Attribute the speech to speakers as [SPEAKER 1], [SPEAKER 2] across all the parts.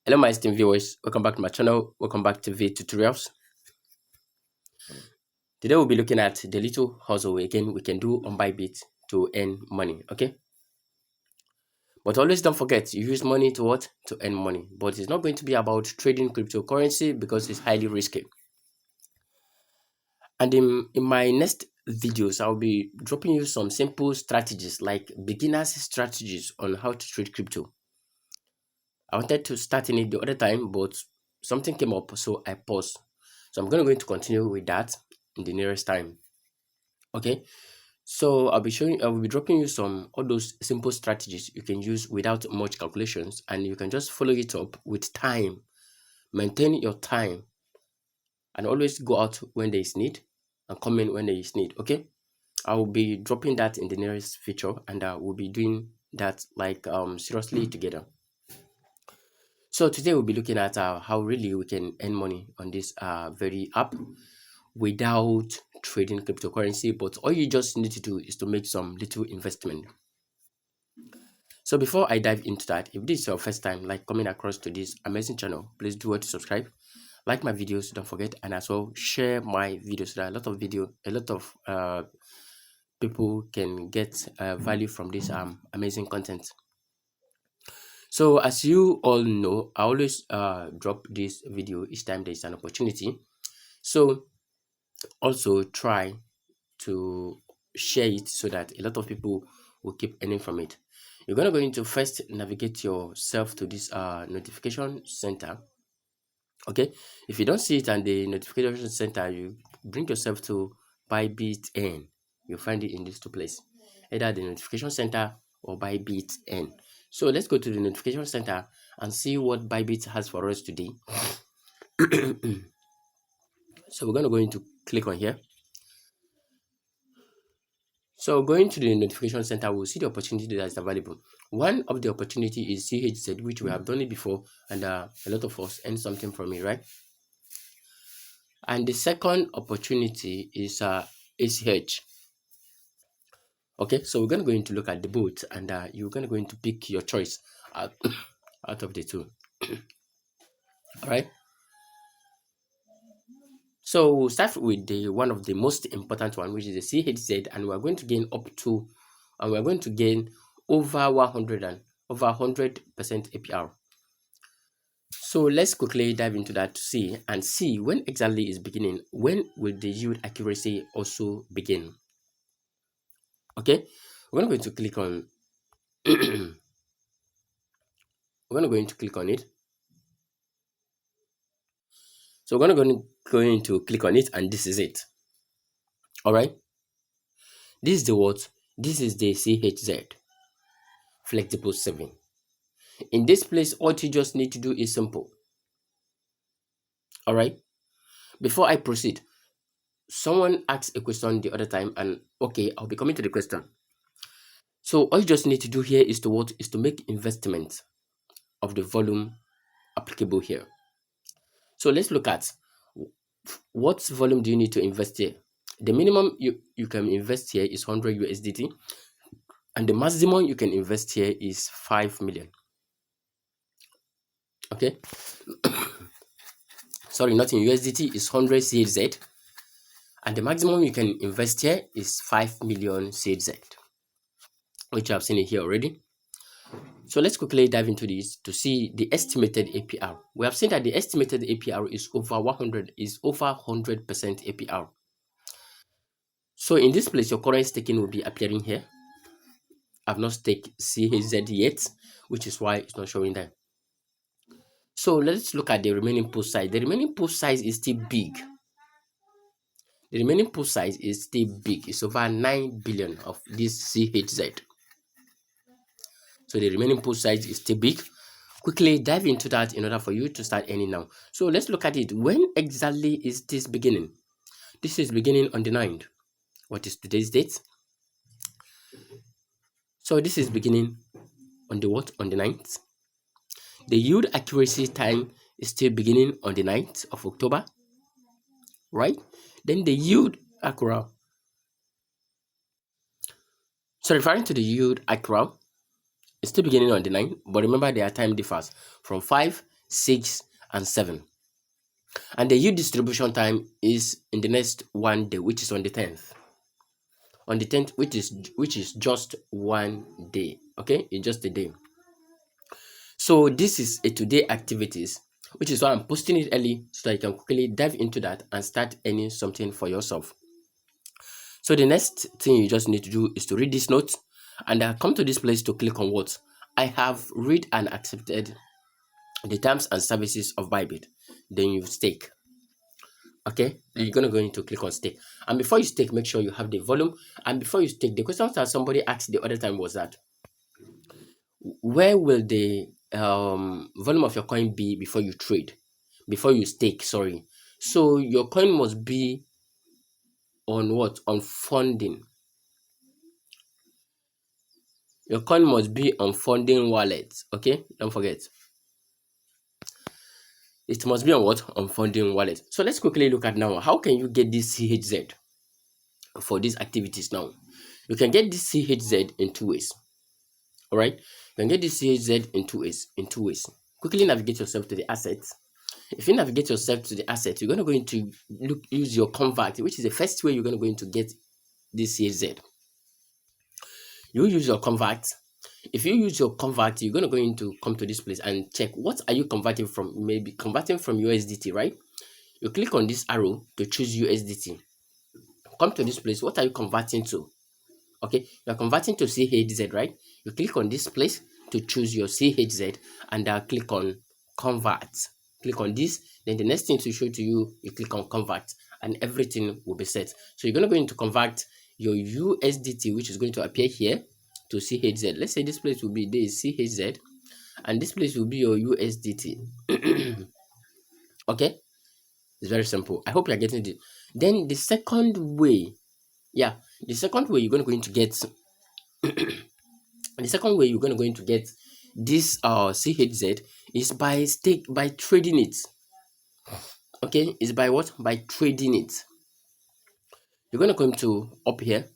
[SPEAKER 1] Hello my esteemed viewers, welcome back to my channel, welcome back to V Tutorials. Today we'll be looking at the little hustle again we can do on Bybit to earn money, okay? But always don't forget, you use money to what? To earn money. But it's not going to be about trading cryptocurrency because it's highly risky. And in my next videos, I'll be dropping you some simple strategies like beginner's strategies on how to trade crypto. I wanted to start in it the other time, but something came up, so I paused. So I'm going to continue with that in the nearest time. Okay, so I will be dropping you some all those simple strategies you can use without much calculations, and you can just follow it up with time. Maintain your time and always go out when there is need and come in when there is need. Okay, I will be dropping that in the nearest future, and we'll be doing that like seriously together. So today we'll be looking at how really we can earn money on this very app without trading cryptocurrency. But all you just need to do is to make some little investment. So before I dive into that, if this is your first time like coming across to this amazing channel, please do what to subscribe, like my videos, don't forget, and as well share my videos so that a lot of people can get value from this amazing content. So as you all know, I always drop this video each time there is an opportunity. So also try to share it so that a lot of people will keep earning from it. You're going to go into first navigate yourself to this notification center. Okay, if you don't see it and the notification center, you bring yourself to Bybit N. You'll find it in these two places, either the notification center or Bybit N. So let's go to the notification center and see what Bybit has for us today. So we're going to go into click on here. So going to the notification center, we'll see the opportunity that is available. One of the opportunity is CHZ, which we have done it before, and a lot of us earn something from it, right? And the second opportunity is ACH. Okay, so we're going to go into look at the both, and you're going to go into pick your choice out, out of the two. All right. So we'll start with the one of the most important one, which is the CHZ, and we're going to gain up to, and we're going to gain over 100 and over 100% APR. So let's quickly dive into that to see when exactly is beginning. When will the yield accuracy also begin? Okay, we're going to click on. we're going to click on it. So we're going to click on it, and this is it. All right. This is the what? This is the CHZ flexible 7. In this place, all you just need to do is simple. All right. Before I proceed, someone asked a question the other time, and okay, I'll be coming to the question. So all you just need to do here is to what? Is to make investment of the volume applicable here. So let's look at what volume do you need to invest here. The minimum you can invest here is 100 USDT, and the maximum you can invest here is 5 million. Okay. Sorry, not in USDT, is 100 CHZ, and the maximum you can invest here is 5 million CHZ, which I've seen it here already. So let's quickly dive into this to see the estimated APR. We have seen that the estimated APR is over 100%, APR. So in this place, your current staking will be appearing here. I've not staked CHZ yet, which is why it's not showing there. So let's look at the remaining pool size. The remaining pool size is still big. The remaining pool size is still big. It's over 9 billion of this CHZ. So the remaining pool size is still big. Quickly dive into that in order for you to start earning now. So let's look at it. When exactly is this beginning? This is beginning on the 9th. What is today's date? So this is beginning on the what? On the 9th. The yield accuracy time is still beginning on the 9th of October, right? Then the yield accuracy. So referring to the yield accuracy, it's still beginning on the 9th, but remember their time differs from 5, 6, and 7. And the yield distribution time is in the next one day, which is on the 10th. On the 10th, which is just one day. Okay, it's just a day. So this is a today activities, which is why I'm posting it early so that you can quickly dive into that and start earning something for yourself. So the next thing you just need to do is to read this note and come to this place to click on what I have read and accepted the terms and services of Bybit. Then you stake. Okay, then you're gonna go into click on stake. And before you stake, make sure you have the volume. And before you stake, the question that somebody asked the other time was that where will the volume of your coin be before you trade, before you stake? Sorry. So your coin must be on what? On funding. Your coin must be on funding wallets. Okay, don't forget. It must be on what? On funding wallet. So let's quickly look at now. How can you get this CHZ for these activities now? You can get this CHZ in two ways. All right. You can get this CHZ in two ways. Quickly navigate yourself to the assets. If you navigate yourself to the asset, you're going to go into use your convert, which is the first way you're going to go into get this CHZ. You use your convert. If you use your convert, you're going to go into come to this place and check what are you converting from. Maybe converting from USDT, right? You click on this arrow to choose USDT. Come to this place. What are you converting to? Okay, you're converting to CHZ, right? You click on this place to choose your CHZ and click on convert. Click on this. Then the next thing to show to you, you click on convert and everything will be set. So you're going to go into convert your USDT, which is going to appear here, to CHZ. Let's say this place will be this CHZ and this place will be your USDT. Okay, it's very simple. I hope you're getting it. Then the second way, the second way you're going to go into get the second way you're going to go into get this CHZ is by trading it. Okay, is by what? By trading it. You're going to come to up here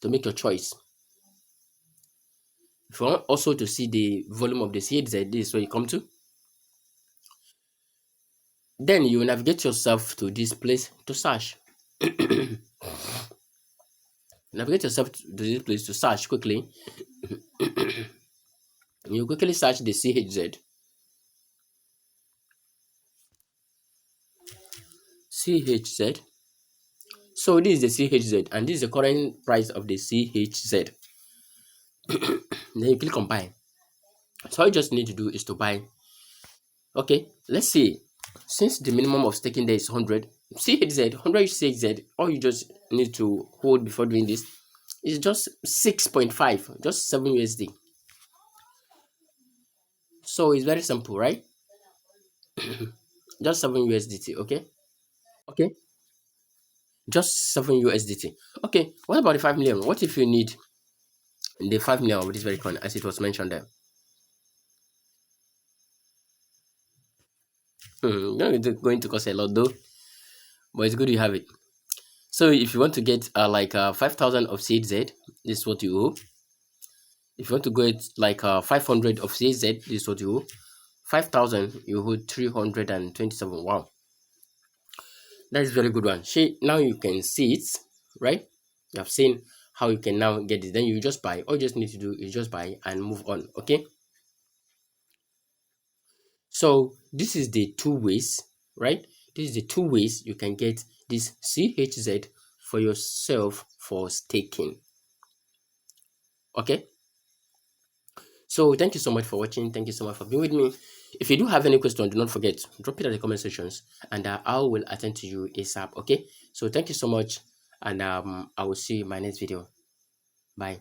[SPEAKER 1] to make your choice. If you want also to see the volume of the CHZ, this is where you come to. Then you navigate yourself to this place to search. Navigate yourself to this place to search quickly. You quickly search the CHZ. CHZ. So this is the CHZ and this is the current price of the CHZ. Then you click on buy. So all you just need to do is to buy. Okay, let's see. Since the minimum of staking there is 100 CHZ, 100 CHZ, all you just need to hold before doing this is just 6.5, just 7 USD. So it's very simple, right? Just 7 USDT, okay? Okay, just 7 USDT. Okay, what about the 5 million? What if you need the 5 million of this very coin as it was mentioned there? It's going to cost a lot though, but it's good you have it. So if you want to get 5,000 of CHZ, this is what you owe. If you want to get 500 of CHZ, this is what you owe. 5,000, you owe 327. Wow, that is very good one. Now you can see it, right? You have seen how you can now get it. Then you just buy. All you just need to do is just buy and move on. Okay. So this is the two ways, right? This is the two ways you can get this CHZ for yourself for staking. Okay. So thank you so much for watching. Thank you so much for being with me. If you do have any question, do not forget, drop it in the comment sections and I will attend to you ASAP. Okay. So thank you so much and I will see you in my next video. Bye.